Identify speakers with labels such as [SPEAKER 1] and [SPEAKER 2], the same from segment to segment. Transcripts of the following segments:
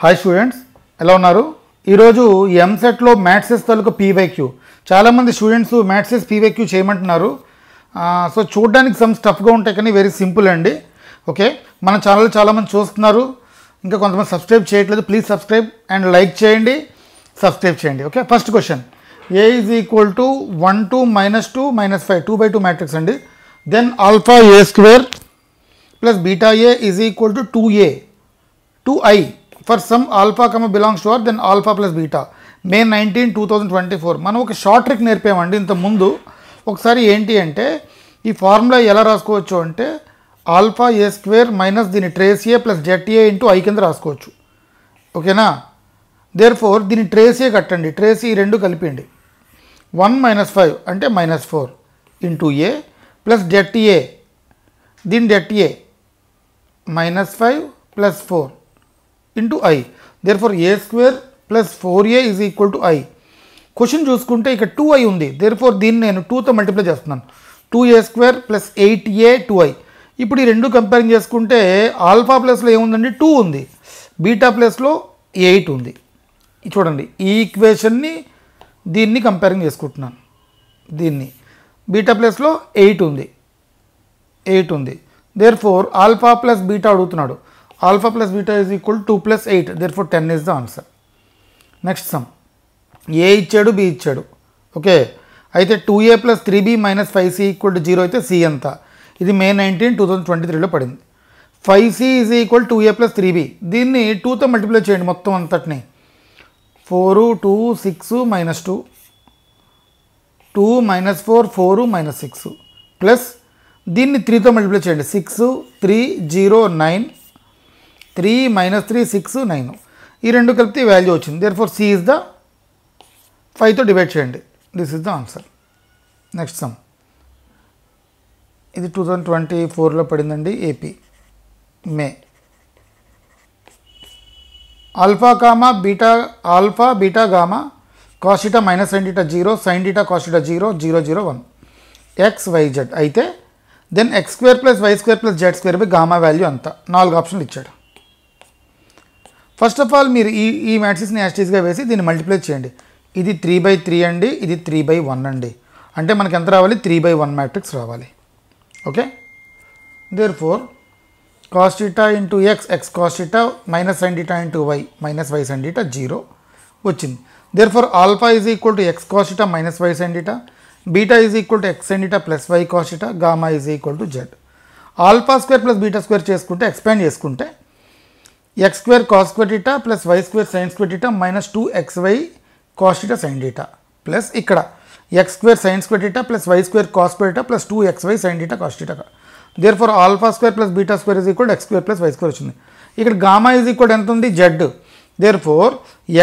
[SPEAKER 1] Hi students, ఎలా ఉన్నారు? ఈరోజు ఎంసెట్లో మ్యాథ్సెస్ తాలూకు పీవైక్యూ చాలామంది స్టూడెంట్స్ మ్యాథ్సెస్ పీవైక్యూ చేయమంటున్నారు. సో చూడడానికి సమ్ స్టఫ్గా ఉంటాయి కానీ వెరీ సింపుల్ అండి. ఓకే, మన ఛానల్ చాలామంది చూస్తున్నారు, ఇంకా కొంతమంది సబ్స్క్రైబ్ చేయట్లేదు. ప్లీజ్ సబ్స్క్రైబ్ అండ్ లైక్ చేయండి, సబ్స్క్రైబ్ చేయండి. Okay, first question, A is equal to 1 2 -2 -5 2/2 matrix అండి. Then alpha A square plus beta A is equal to 2a 2i for some alpha belongs to R, then alpha plus beta. May 19, 2024 మనం ఒక short trick నేర్పామండి ఇంత ముందు. ఒకసారి ఏంటి అంటే ఈ formula ఎలా రాసుకోవచ్చు అంటే ఆల్ఫా ఏ స్క్వేర్ మైనస్ దీని trace A plus z A into I కింద రాసుకోవచ్చు. ఓకేనా? దేర్ ఫోర్ దీని ట్రేస్ ఏ కట్టండి, ట్రేస్ ఈ రెండు కలిపండి. 1 - 5 అంటే -4 into a plus z a, దీని z a -5 + 4 into i. Therefore a square plus 4a is equal to i. Question చూసుకుంటే ఇక్కడ 2i ఉంది. దేర్ ఫోర్ దీన్ని నేను 2తో మల్టిప్లై చేస్తున్నాను. 2a² plus 8a 2i. ఇప్పుడు ఈ రెండు కంపేరింగ్ చేసుకుంటే ఆల్ఫా ప్లస్లో ఏముందండి? 2 ఉంది, బీటా ప్లస్లో 8 ఉంది. చూడండి, ఈ ఈక్వేషన్ని దీన్ని కంపేరింగ్ చేసుకుంటున్నాను. దీన్ని బీటా ప్లస్లో 8 ఉంది. Therefore alpha plus beta అడుగుతున్నాడు. Alpha plus beta is equal 2 + 8. Therefore 10 is the answer. Next sum, A ఇచ్చాడు, బి ఇచ్చాడు. ఓకే, అయితే 2a + 3b - 5c = 0 అయితే సి ఎంత? ఇది May 19, 2023లో పడింది. 5c is equal 2a + 3b. దీన్ని 2తో మల్టిప్లై చేయండి మొత్తం అంతటిని. 4 2 6 -2 2 -4 4 -6 ప్లస్ దీన్ని 3తో మల్టిప్లై చేయండి. 6 3 0 9 3 - 3 6 9. ఈ రెండు కలిపితే వాల్యూ వచ్చింది. Therefore C is the 5తో డివైడ్ చేయండి. This is the answer. Next sum, ఇది 2024లో పడిందండి, AP May. Alpha beta gamma cos θ - sin θ 0 sin θ cos θ 0 0 0 1 XYZ అయితే then x² + y² + z² gamma value అంత. 4 ఆప్షన్లు ఇచ్చాడు. ఫస్ట్ ఆఫ్ ఆల్ మీరు ఈ మ్యాట్రిక్స్ని యాస్టీస్గా వేసి దీన్ని మల్టిప్లై చేయండి. ఇది 3/3 అండి, ఇది 3/1 అండి. అంటే మనకి ఎంత రావాలి? 3/1 మ్యాట్రిక్స్ రావాలి. Okay, therefore cos θ into x cos θ - sin θ into y y sin θ 0 వచ్చింది. Therefore alpha is equal to x cos θ - y sin θ, beta is equal to x sin θ plus y cos θ, gamma is equal to z. Alpha square plus beta square చేసుకుంటే expand చేసుకుంటే x² cos² θ plus y² sin² θ minus 2xy cos θ sin θ plus ఇక్కడ x² sin² θ plus y² cos² θ plus 2xy sin θ cos θ. Therefore alpha square plus beta square is equal x² plus y² వచ్చింది. ఇక్కడ gamma is equal ఎంత ఉంది? z. Therefore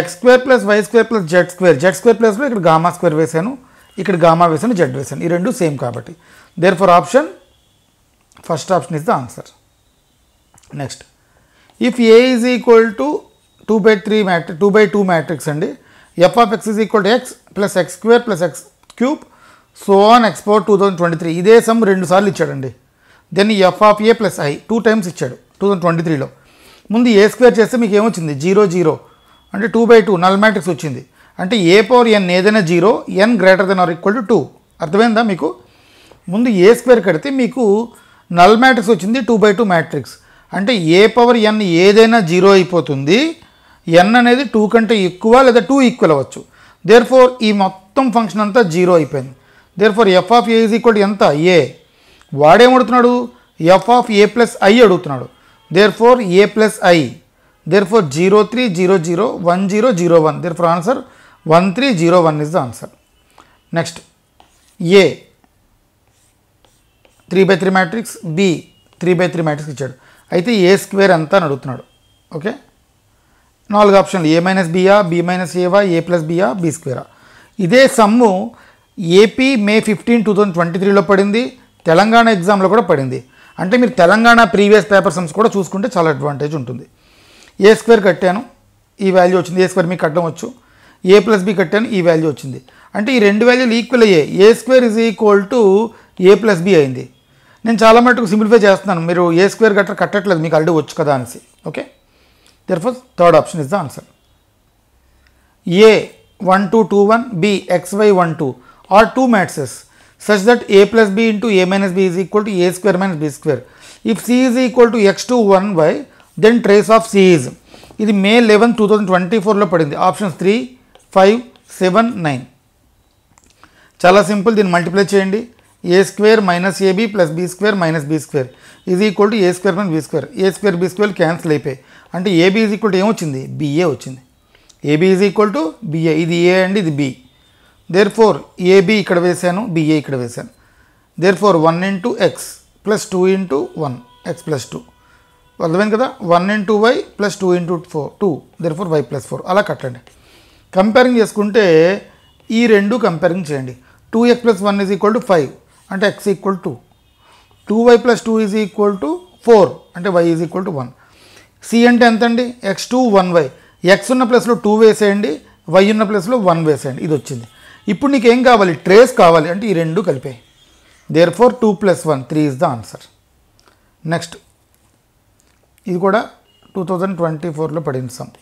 [SPEAKER 1] x² plus y² plus z² ప్లస్లో ఇక్కడ gamma square వేసాను, ఇక్కడ gamma వేసాను, z వేసాను. ఈ రెండు సేమ్ కాబట్టి therefore option first option is the answer. Next, if a is equal to 2/2 matrix అండి, f of x is equal to x plus x² plus x³ so on x power 2023. ఇదే some 2 సార్లు ఇచ్చాడండి. Then f of a plus i 2 times ఇచ్చాడు 2023లో. ముందు a square చేస్తే మీకు ఏమొచ్చింది? 0 0 అంటే 2/2 నల్ మ్యాట్రిక్స్ వచ్చింది. అంటే a పవర్ n ఏదైనా 0, n greater than or equal to 2. అర్థమైందా మీకు? ముందు a స్క్వేర్ కడితే మీకు నల్ మ్యాట్రిక్స్ వచ్చింది 2/2 మ్యాట్రిక్స్. అంటే ఏ పవర్ n ఏదైనా 0 అయిపోతుంది. n అనేది 2 కంటే ఎక్కువ లేదా 2 ఈక్వల్ అవ్వచ్చు. దేర్ ఫోర్ ఈ మొత్తం ఫంక్షన్ అంతా 0 అయిపోయింది. Therefore F of A is equal to ఎంత? ఏ. వాడేమడుగుతున్నాడు? F of A plus I అడుగుతున్నాడు. Therefore A plus I. Therefore 0 3 0 0 1 0 0 1. Therefore answer 1 3 0 1 is the answer. Next, A 3/3 matrix, B 3/3 matrix ఇచ్చాడు. అయితే ఏ square ఎంత అని అడుగుతున్నాడు. Okay, 4 ఆప్షన్లు, ఏ minus బియా, B minus ఏవా, ఏ ప్లస్ బియా, బి స్క్వేరా. ఇదే సమ్ము ఏపీ May 15, 2023లో పడింది, తెలంగాణ ఎగ్జామ్లో కూడా పడింది. అంటే మీరు తెలంగాణ ప్రీవియస్ పేపర్ సమ్స్ కూడా చూసుకుంటే చాలా అడ్వాంటేజ్ ఉంటుంది. ఏ స్క్వేర్ కట్టాను, ఈ వాల్యూ వచ్చింది. ఏ స్క్వేర్ మీకు కట్టడం వచ్చు. ఏ ప్లస్ బి కట్టాను, ఈ వాల్యూ వచ్చింది. అంటే ఈ రెండు వాల్యూలు ఈక్వల్ అయ్యాయి. A square is equal to A plus B అయింది. నేను చాలా మటుకు సింప్లిఫై చేస్తున్నాను, మీరు ఏ స్క్వేర్ కట్టట్లేదు, మీకు ఆల్రెడీ వచ్చు కదా అనేసి. Okay, Therefore, third option is the answer. A 1 2 2 1, B x y 1 2 are two matrices such that A plus B into A minus B is equal to A square minus B square. If C is equal to x to 1y, then trace of C is. ఇది May 11, 2024లో పడింది. Options 3, 5, 7, 9. చాలా simple. దీన్ని multiply చేయండి. A square minus AB plus B square minus B square is equal to A square minus B square. A square B square cancel అయిపోయి, అంటే AB is equal to ఏమొచ్చింది, BA వచ్చింది. AB is equal to BA. ఇది A అండి, ఇది B. There four AB ఇక్కడ వేసాను, B A ఇక్కడ వేసాను. Therefore 1 into x plus 2 into 1 x plus 2. అర్థమైంది కదా. 1 into y plus 2 into 4 2. Therefore y plus 4. అలా కట్టండి. కంపేరింగ్ చేసుకుంటే ఈ రెండు కంపేరింగ్ చేయండి. 2x plus 1 is equal to 5 అంటే x equal to 2y plus 2 is equal to 4 అంటే y is equal to 1. C అంటే ఎంత అండి, x2 1y. ఎక్స్ ఉన్న ప్లేస్లో 2 వేసేయండి, y ఉన్న ప్లేస్లో 1 వేసేయండి. ఇది వచ్చింది. ఇప్పుడు నీకు ఏం కావాలి, ట్రేస్ కావాలి, అంటే ఈ రెండు కలిపాయి. Therefore 2 plus 1 3 is the answer. Next ఇది కూడా 2024లో పడిన సమ్.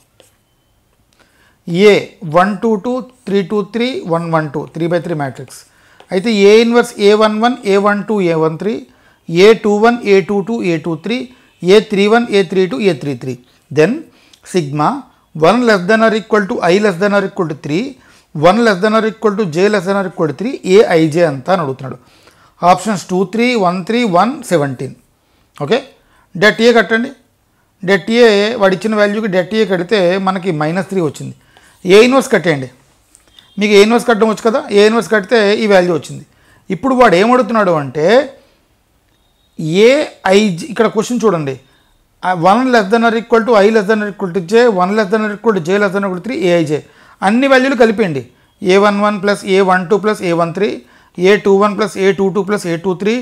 [SPEAKER 1] ఏ 1 2 2 3 2 3 1 1 2 3/3 మ్యాట్రిక్స్. అయితే A inverse A11 A12 A13 A21 A22 A23 A31 A32 A33. Then sigma 1 less than or equal to I less than or equal to 3 1 less than or equal to J less than or equal to 3 AIJ అంతా అని అడుగుతున్నాడు. Options 2 3 1 3 1 17. Okay, det A కట్టండి. Det A వాడు ఇచ్చిన వాల్యూకి det A కడితే మనకి -3 వచ్చింది. A inverse కట్టేయండి. మీకు ఏ ఇన్వర్స్ కట్టడం వచ్చు కదా, ఏ ఇన్వర్స్ కడితే ఈ వాల్యూ వచ్చింది. ఇప్పుడు వాడు ఏమడుగుతున్నాడు అంటే ఏఐజి, ఇక్కడ క్వశ్చన్ చూడండి, 1 less than or equal to I less than or equal to J 1 less than or equal to J less than or equal to 3 AIJ. అన్ని వాల్యూలు కలిపేయండి. A11 plus A12 plus A13 A21 plus A22 plus A23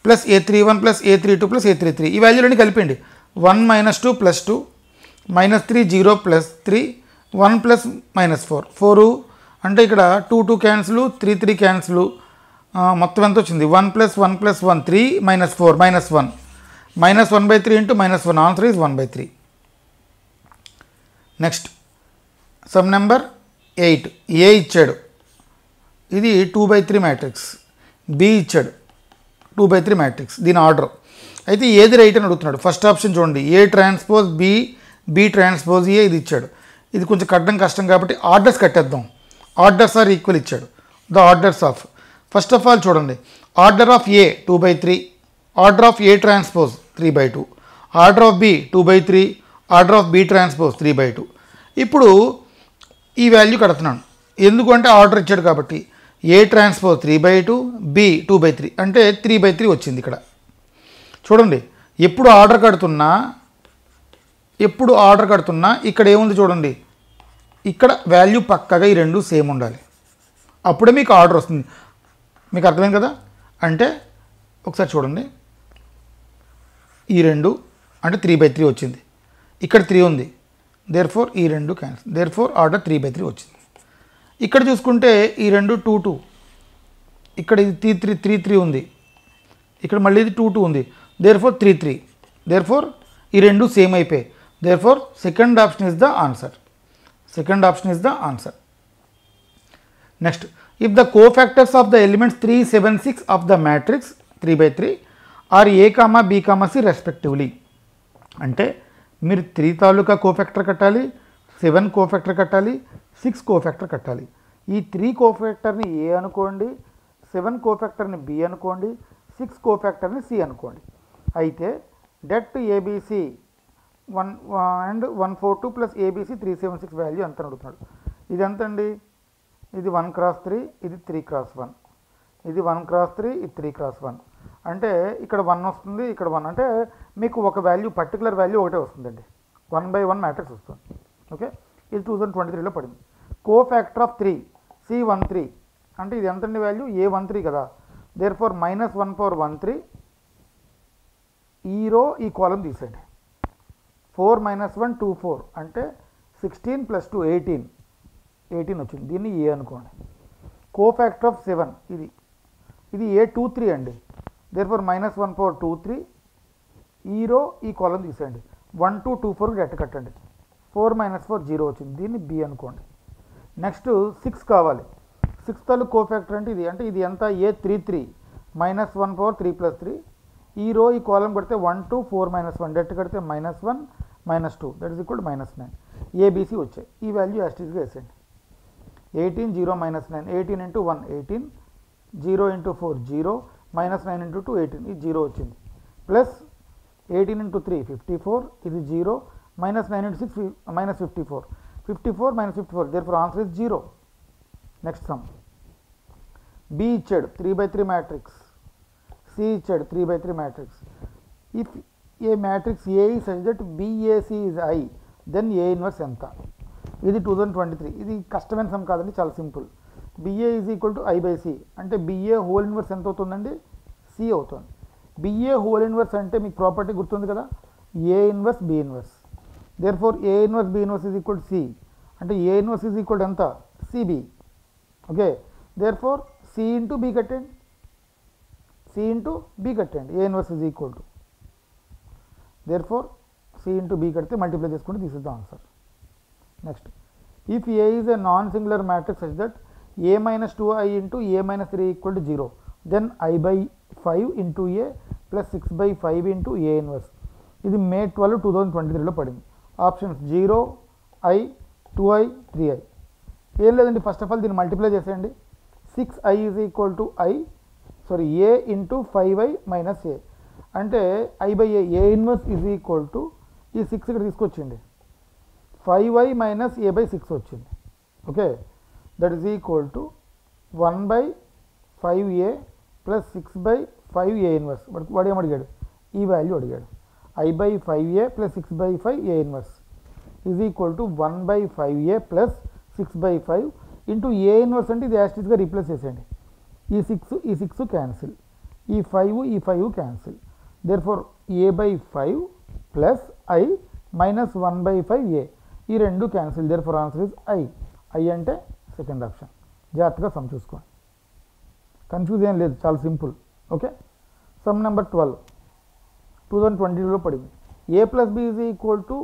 [SPEAKER 1] plus A31 plus A32 plus A33. ఈ వాల్యూలన్నీ కలిపేయండి. 1 - 2 plus 2 -3 0 plus 3 1 plus -4 4 అంటే ఇక్కడ 2 2 cancel 3 3 cancel, మొత్తం ఎంత వచ్చింది 1 plus 1 plus 1 3 -4 -1 -1/3 into -1. Answer is 1/3. Next some number 8. ఏ ఇచ్చాడు, ఇది 2/3 మ్యాట్రిక్స్. బి ఇచ్చాడు 2/3 మ్యాట్రిక్స్. దీని ఆర్డర్ అయితే ఏది రైట్ అని అడుగుతున్నాడు. ఫస్ట్ ఆప్షన్ చూడండి, A transpose B, B transpose A. ఇది ఇచ్చాడు. ఇది కొంచెం కట్టడం కష్టం కాబట్టి ఆర్డర్స్ కట్టేద్దాం. ఆర్డర్స్ ఆర్ ఈక్వల్ ఇచ్చాడు. The orders of, first of all చూడండి, order of A 2/3, order of A transpose 3/2, order of B 2/3, order of B transpose 3/2. ఇప్పుడు ఈ వాల్యూ కడుతున్నాను. ఎందుకు అంటే ఆర్డర్ ఇచ్చాడు కాబట్టి. ఏ ట్రాన్స్పోజ్ 3/2, బి 2/3 అంటే 3/3 వచ్చింది. ఇక్కడ చూడండి, ఎప్పుడు ఆర్డర్ కడుతున్నా ఇక్కడ ఏముంది చూడండి, ఇక్కడ వాల్యూ పక్కగా ఈ రెండు సేమ్ ఉండాలి. అప్పుడే మీకు ఆర్డర్ వస్తుంది. మీకు అర్థమైంది కదా. అంటే ఒకసారి చూడండి, ఈ రెండు అంటే 3/3 వచ్చింది. ఇక్కడ 3 ఉంది. దేర్ ఫోర్ ఈ రెండు క్యాన్సిల్. దేర్ ఫోర్ ఆర్డర్ 3/3 వచ్చింది. ఇక్కడ చూసుకుంటే ఈ రెండు 2 2, ఇక్కడ ఇది 3 3 ఉంది. ఇక్కడ మళ్ళీ ఇది 2 2 ఉంది. There four 3 3. దేర్ ఫోర్ ఈ రెండు సేమ్ అయిపోయాయి. Therefore second option is the answer. Second option is the answer. Next, if the cofactors of the elements 3 7 6 of the matrix 3/3 are a comma b comma c respectively. అంటే మీరు 3 తాలూకా cofactor కట్టాలి, 7 cofactor కట్టాలి, 6 cofactor కట్టాలి. ఈ 3 కోఫాక్టర్ని ఏ అనుకోండి, 7 కోఫాక్టర్ని B అనుకోండి, 6 కోఫాక్టర్ని C అనుకోండి. అయితే det ABC 142 plus ABC 376 value ఎంత అడుగుతున్నాడు. ఇది ఎంత అండి, ఇది 1x3, ఇది 3x1, ఇది 1x3, ఇది 3x1. అంటే ఇక్కడ 1 వస్తుంది, ఇక్కడ 1. అంటే మీకు ఒక వాల్యూ, పర్టికులర్ వాల్యూ ఒకటే వస్తుందండి. 1/1 మ్యాట్రిక్స్ వస్తుంది. ఓకే, ఇది 2023లో పడింది. కోఫాక్టర్ ఆఫ్ 3 C13 అంటే ఇది ఎంతండి వాల్యూ, A13 కదా. దేర్ ఫోర్ -1/13 ఈ రో ఈ కాలం తీసేయండి. 4 - 1 2 4 అంటే 16 + 2 18 వచ్చింది. దీన్ని ఏ అనుకోండి. కోఫాక్టర్ ఆఫ్ 7 ఇది A23 అండి. దేర్ ఫోర్ -1/23 ఈ రో ఈ కాలం తీసేయండి. 1 2 2 4 డెట్ కట్టండి. 4 - 4 0 వచ్చింది, దీన్ని బి అనుకోండి. నెక్స్ట్ 6 కావాలి. 6 తాలూకు కోఫాక్టర్ అంటే ఇది ఎంత A33 -1 పవర్ 3 + 3. ఈ రో ఈ కాలం కడితే 1 2 4 - 1 డెట్ కడితే -1 -2 that is equal to -9. ABC వచ్చాయి. ఈ వాల్యూ యాస్టీస్గా వేసేయండి. 18 0 -9 18 × 1 18 0 × 4 0 -9 × 2 18 ఇది 0 వచ్చింది. ప్లస్ 18 × 3 54 ఇది 0 -9 × 6 -54 54 - 54 therefore answer is 0. Next sum. B ఇచ్చాడు 3/3 మ్యాట్రిక్స్, సి ఇచ్చాడు 3/3 matrix. If a matrix A is such that BAC is I then A inverse ఎంత? ఇది 2023. ఇది కష్టమైన సమ్ కాదండి, చాలా simple. BA is equal to I/C అంటే BA హోల్ ఇన్వర్స్ ఎంత అవుతుందండి? C అవుతుంది. BA హోల్ ఇన్వర్స్ అంటే మీకు ప్రాపర్టీ గుర్తుంది కదా, A inverse B inverse. Therefore A inverse B inverse is equal to C అంటే A inverse is equal to ఎంత? CB. Okay, therefore C into B కట్టండి, C ఇంటూ B కట్టండి. A inverse is equal to, therefore C into B కడితే multiply చేసుకుంటే this is the answer. Next, if A is a non singular matrix such that A - 2I into A - 3 equal to 0 then I/5 into A plus 6/5 into A inverse. ఇది May 12, 2023లో పడింది. Options 0 I 2I 3I. ఏం లేదండి, first of all దీన్ని multiply చేసేయండి. 6I is equal to A into 5I minus A అంటే I/A A inverse is equal to ఈ 6 ఇక్కడ తీసుకొచ్చింది 5I minus A/6 వచ్చింది. Okay, that is equal to 1/5A plus 6/5 A inverse. వాడు ఏమడిగాడు? ఈ value అడిగాడు. I/5A plus 6/5 A inverse is equal to 1/5A plus 6/5 into A inverse అంటే ఇది యాస్టిస్గా replace చేసేయండి. ఈ 6 క్యాన్సిల్, ఈ 5 cancel. Therefore A/5 plus I minus 1/5A ఈ రెండు cancel. Therefore answer is I. I అంటే సెకండ్ ఆప్షన్. జాగ్రత్తగా సమ్ చూసుకోండి, కన్ఫ్యూజ్ ఏం లేదు, చాలా సింపుల్. ఓకే, సమ్ నెంబర్ 12 2022లో పడింది. A + B is equal to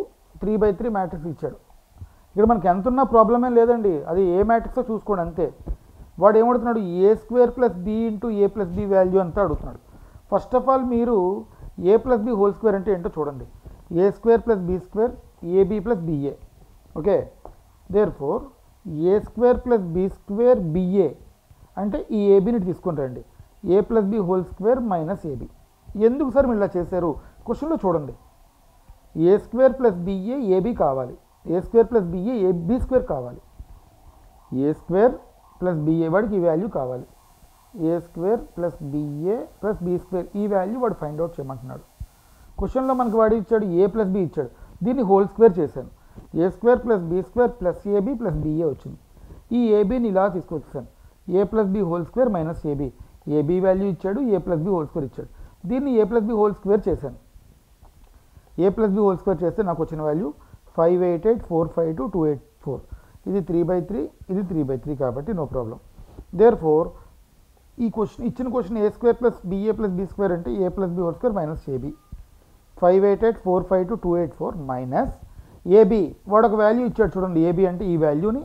[SPEAKER 1] 3/3 matrix ఇచ్చాడు. ఇక్కడ మనకి ఎంత ఉన్నా ప్రాబ్లం ఏం లేదండి, అది ఏ మ్యాట్రిక్సో చూసుకోండి అంతే. వాడు ఏమడుతున్నాడు? A² + B into A + B value అంతా అడుగుతున్నాడు. ఫస్ట్ ఆఫ్ ఆల్ మీరు A + B హోల్ స్క్వేర్ అంటే ఏంటో చూడండి. A² + B² AB + BA. Okay, therefore A² + B² BA అంటే ఈ ఏబీని తీసుకొని రండి. A + B whole square minus AB. ఎందుకు సార్ మీరు ఇలా చేశారు? క్వశ్చన్లో చూడండి. A² + BA AB కావాలి, A² + BA B² కావాలి. A² + BA వాడికి ఈ వాల్యూ కావాలి. A² + BA + B² ఈ వాల్యూ వాడు ఫైండ్ అవుట్ చేయమంటున్నాడు. క్వశ్చన్లో మనకి వాడు ఇచ్చాడు A + B ఇచ్చాడు, దీన్ని హోల్ స్క్వేర్ చేశాను. A² + B² + AB + BA వచ్చింది. ఈ ఏబీని ఇలా తీసుకొచ్చాను. A + B whole square minus AB. AB value ఇచ్చాడు, A + B హోల్ స్క్వేర్ ఇచ్చాడు. దీన్ని A + B హోల్ స్క్వేర్ చేశాను. A + B హోల్ స్క్వేర్ చేస్తే నాకు వచ్చిన వాల్యూ 588 452 284. ఇది 3/3, ఇది 3/3 కాబట్టి నో ప్రాబ్లం. దేర్ఫోర్ ఈ క్వశ్చన్ ఇచ్చిన క్వశ్చన్ A² + BA + B² అంటే A + B whole square minus AB. 588 452 284 minus AB. వాడు ఒక వాల్యూ ఇచ్చాడు చూడండి, AB అంటే ఈ వాల్యూని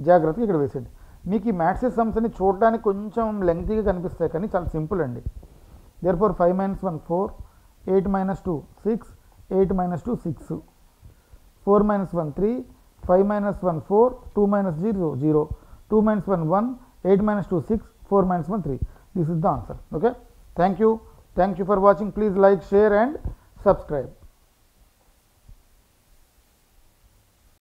[SPEAKER 1] జాగ్రత్తగా ఇక్కడ వేసేయండి. మీకు ఈ మ్యాథ్స్ సమ్స్ అని చూడడానికి కొంచెం లెంగ్తీగా కనిపిస్తాయి కానీ చాలా సింపుల్ అండి. Therefore 5 - 1 4 8 - 2 6 8 - 2 6 4 - 1 3 5 - 1 4 2 - 0 0 2 - 1 1 8 - 2 6 4 - 1 3. This is the answer. Okay, thank you for watching. Please like, share and subscribe.